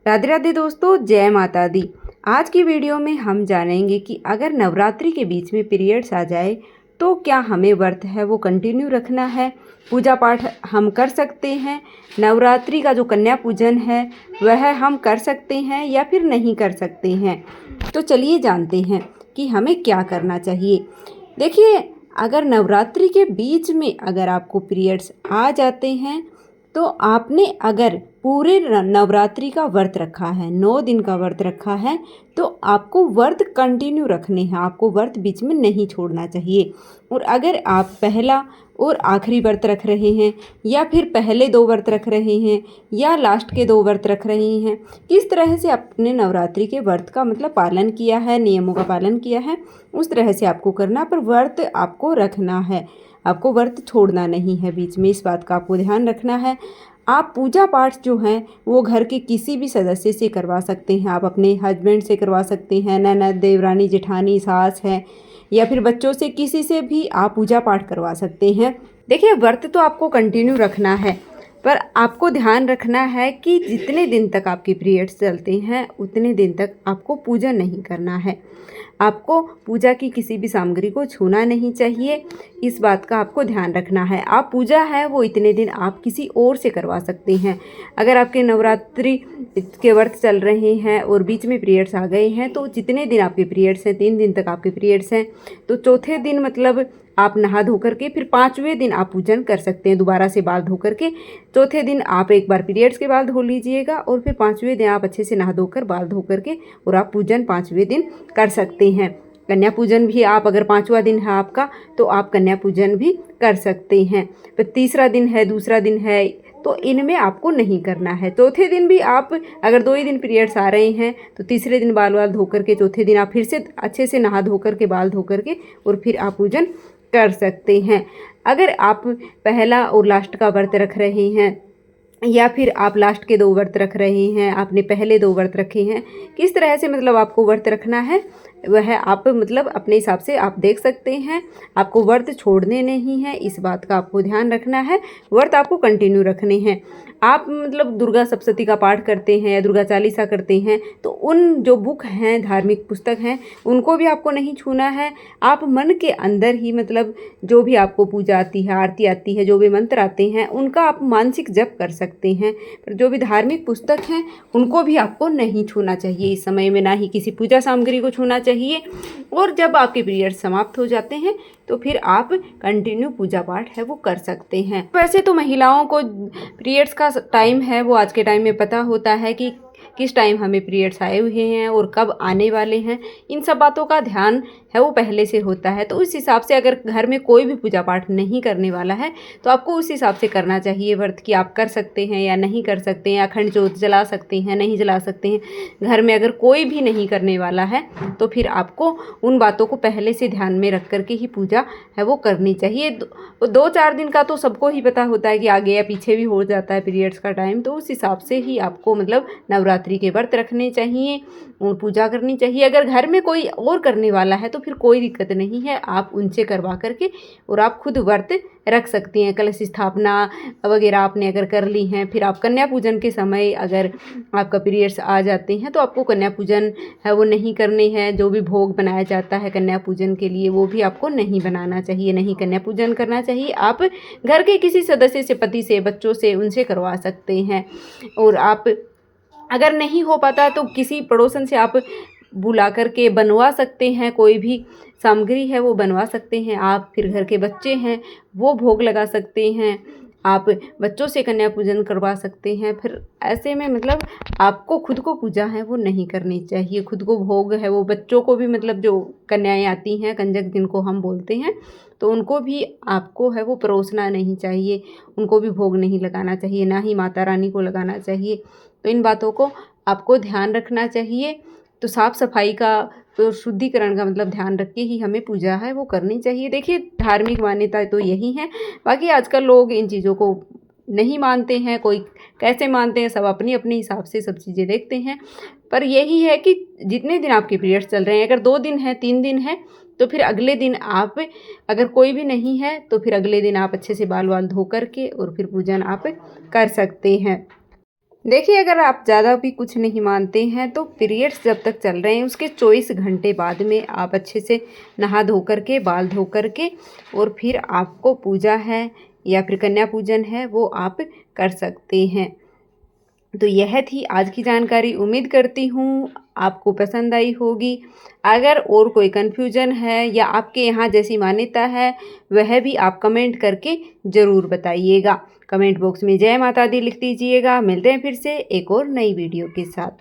राधे राधे दोस्तों, जय माता दी। आज की वीडियो में हम जानेंगे कि अगर नवरात्रि के बीच में पीरियड्स आ जाए तो क्या हमें व्रत है वो कंटिन्यू रखना है, पूजा पाठ हम कर सकते हैं, नवरात्रि का जो कन्या पूजन है वह हम कर सकते हैं या फिर नहीं कर सकते हैं। तो चलिए जानते हैं कि हमें क्या करना चाहिए। देखिए, अगर नवरात्रि के बीच में अगर आपको पीरियड्स आ जाते हैं तो आपने अगर पूरे नवरात्रि का व्रत रखा है, 9 दिन का व्रत रखा है, तो आपको व्रत कंटिन्यू रखने हैं, आपको व्रत बीच में नहीं छोड़ना चाहिए। और अगर आप पहला और आखिरी व्रत रख रहे हैं या फिर पहले 2 व्रत रख रहे हैं या लास्ट के 2 व्रत रख रहे हैं, किस तरह से आपने नवरात्रि के व्रत का मतलब पालन किया है, नियमों का पालन किया है, उस तरह से आपको करना, पर व्रत आपको रखना है, आपको व्रत छोड़ना नहीं है बीच में। इस बात का आपको ध्यान रखना है। आप पूजा पाठ जो हैं वो घर के किसी भी सदस्य से करवा सकते हैं। आप अपने हस्बैंड से करवा सकते हैं, ननद, देवरानी, जेठानी, सास है, या फिर बच्चों से, किसी से भी आप पूजा पाठ करवा सकते हैं। देखिए, व्रत तो आपको कंटिन्यू रखना है, पर आपको ध्यान रखना है कि जितने दिन तक आपके पीरियड्स चलते हैं उतने दिन तक आपको पूजा नहीं करना है। आपको पूजा की किसी भी सामग्री को छूना नहीं चाहिए, इस बात का आपको ध्यान रखना है। आप पूजा है वो इतने दिन आप किसी और से करवा सकते हैं। अगर आपके नवरात्रि के व्रत चल रहे हैं और बीच में पीरियड्स आ गए हैं तो जितने दिन आपके पीरियड्स हैं, 3 दिन तक आपके पीरियड्स हैं, तो चौथे दिन मतलब आप नहा धो करके फिर 5वें दिन आप पूजन कर सकते हैं। दोबारा से बाल धो करके चौथे दिन आप एक बार पीरियड्स के बाल धो लीजिएगा और फिर 5वें दिन आप अच्छे से नहा धोकर बाल धो करके और आप पूजन 5वें दिन कर सकते हैं। कन्या पूजन भी आप, अगर 5वां दिन है आपका तो आप कन्या पूजन भी कर सकते हैं। फिर तीसरा दिन है, दूसरा दिन है, तो इनमें आपको नहीं करना है। चौथे दिन भी आप, अगर 2 ही दिन पीरियड्स आ रहे हैं तो तीसरे दिन बाल वाल धो करके चौथे दिन आप फिर से अच्छे से नहा धो करके बाल धो करके और फिर आप पूजन कर सकते हैं। अगर आप पहला और लास्ट का व्रत रख रहे हैं या फिर आप लास्ट के 2 व्रत रख रहे हैं, आपने पहले 2 व्रत रखे हैं, किस तरह से मतलब आपको व्रत रखना है वह आप मतलब अपने हिसाब से आप देख सकते हैं। आपको व्रत छोड़ने नहीं है, इस बात का आपको ध्यान रखना है। व्रत आपको कंटिन्यू रखने हैं। आप मतलब दुर्गा सप्तशती का पाठ करते हैं या दुर्गा चालीसा करते हैं तो उन जो बुक हैं, धार्मिक पुस्तक हैं, उनको भी आपको नहीं छूना है। आप मन के अंदर ही मतलब जो भी आपको पूजा आती है, आरती आती है, जो भी मंत्र आते हैं उनका आप मानसिक जप कर सकते हैं। पर जो भी धार्मिक पुस्तक हैं उनको भी आपको नहीं छूना चाहिए इस समय में, ना ही किसी पूजा सामग्री को छूना चाहिए। और जब आपके पीरियड समाप्त हो जाते हैं तो फिर आप कंटिन्यू पूजा पाठ है वो कर सकते हैं। वैसे तो महिलाओं को पीरियड्स का टाइम है वो आज के टाइम में पता होता है कि किस टाइम हमें पीरियड्स आए हुए हैं और कब आने वाले हैं। इन सब बातों का ध्यान है वो पहले से होता है। तो उस हिसाब से अगर घर में कोई भी पूजा पाठ नहीं करने वाला है तो आपको उस हिसाब से करना चाहिए व्रत, कि आप कर सकते हैं या नहीं कर सकते हैं, अखंड ज्योत जला सकते हैं, नहीं जला सकते हैं। घर में अगर कोई भी नहीं करने वाला है तो फिर आपको उन बातों को पहले से ध्यान में रख करके ही पूजा है वो करनी चाहिए। 2-4 दिन का तो सबको ही पता होता है कि आगे या पीछे भी हो जाता है पीरियड्स का टाइम, तो उस हिसाब से ही आपको मतलब नवरात्रि के व्रत रखने चाहिए और पूजा करनी चाहिए। अगर घर में कोई और करने वाला है तो फिर कोई दिक्कत नहीं है, आप उनसे करवा करके और आप खुद व्रत रख सकती हैं। कलश स्थापना वगैरह आपने अगर कर ली हैं, फिर आप कन्या पूजन के समय अगर आपका पीरियड्स आ जाते हैं तो आपको कन्या पूजन है वो नहीं करने हैं। जो भी भोग बनाया जाता है कन्या पूजन के लिए वो भी आपको नहीं बनाना चाहिए, नहीं कन्या पूजन करना चाहिए। आप घर के किसी सदस्य से, पति से, बच्चों से, उनसे करवा सकते हैं। और आप अगर नहीं हो पाता तो किसी पड़ोसन से आप बुला करके बनवा सकते हैं, कोई भी सामग्री है वो बनवा सकते हैं आप। फिर घर के बच्चे हैं वो भोग लगा सकते हैं, आप बच्चों से कन्या पूजन करवा सकते हैं। फिर ऐसे में मतलब आपको खुद को पूजा है वो नहीं करनी चाहिए। खुद को भोग है वो बच्चों को भी, मतलब जो कन्याएं आती हैं, कंजक जिनको हम बोलते हैं, तो उनको भी आपको है वो परोसना नहीं चाहिए, उनको भी भोग नहीं लगाना चाहिए, ना ही माता रानी को लगाना चाहिए। तो इन बातों को आपको ध्यान रखना चाहिए। तो साफ़ सफाई का, तो शुद्धिकरण का मतलब ध्यान रख के ही हमें पूजा है वो करनी चाहिए। देखिए, धार्मिक मान्यता तो यही है, बाकी आजकल लोग इन चीज़ों को नहीं मानते हैं, कोई कैसे मानते हैं, सब अपनी अपने हिसाब से सब चीज़ें देखते हैं। पर यही है कि जितने दिन आपके पीरियड्स चल रहे हैं, अगर 2 दिन है, 3 दिन है, तो फिर अगले दिन आप, अगर कोई भी नहीं है तो फिर अगले दिन आप अच्छे से बाल वाल धो करके और फिर पूजन आप कर सकते हैं। देखिए, अगर आप ज़्यादा भी कुछ नहीं मानते हैं तो पीरियड्स जब तक चल रहे हैं उसके 24 घंटे बाद में आप अच्छे से नहा धो कर के, बाल धो कर के और फिर आपको पूजा है या फिर कन्या पूजन है वो आप कर सकते हैं। तो यह थी आज की जानकारी। उम्मीद करती हूँ आपको पसंद आई होगी। अगर और कोई कन्फ्यूजन है या आपके यहाँ जैसी मान्यता है वह भी आप कमेंट करके ज़रूर बताइएगा। कमेंट बॉक्स में जय माता दी लिख दीजिएगा। मिलते हैं फिर से एक और नई वीडियो के साथ।